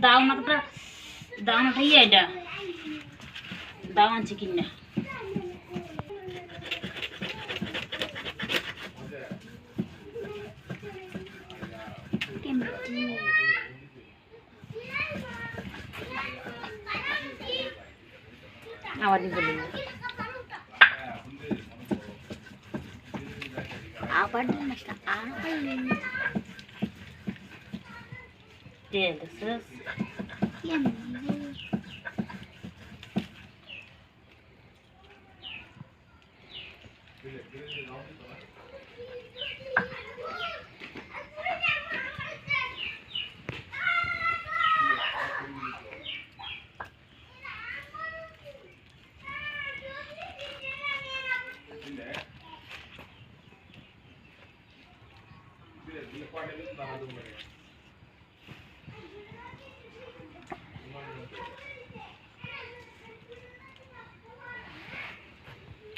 দাওনাটা দাওনাটাই এটা দাও আনছি কিনা আবার বলি আবার মাছটা আবার তেল সস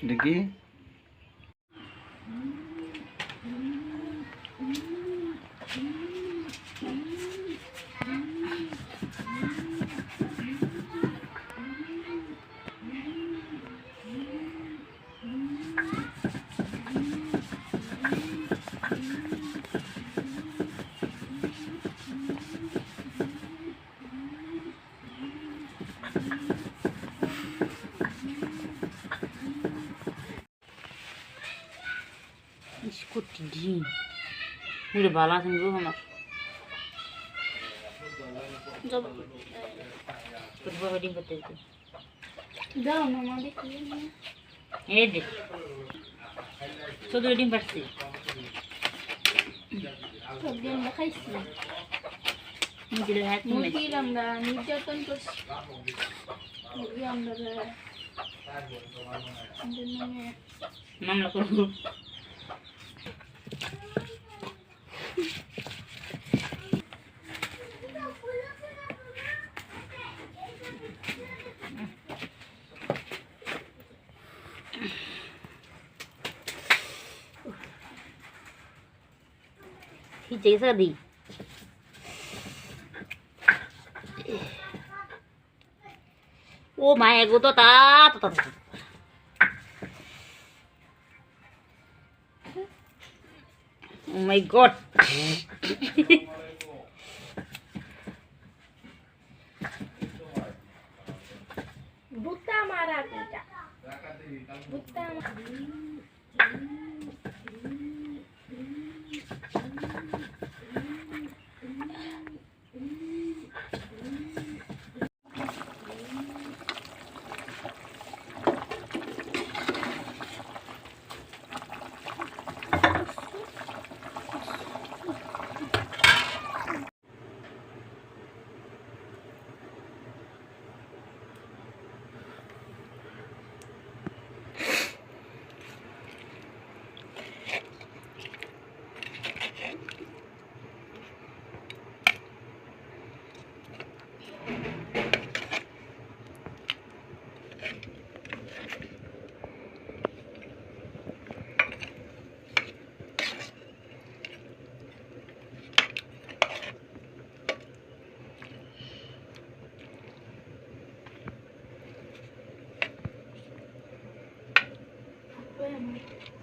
দেখি বিস্কুট ডিম পুরো ভালো আছেন গো আমার বাবা ডিম করতে দাও মামা দেখি এই দেখ শুধু ডিম পাচ্ছি ডিম খাইছি মুরগির হাত মুরগির আমরা নির্যাতন করছি মুরগি আমরা মামলা করবো Hice the oh my go तो ता ओ माय गॉड बुत्ता मारा बेटा बुत्ता Bueno.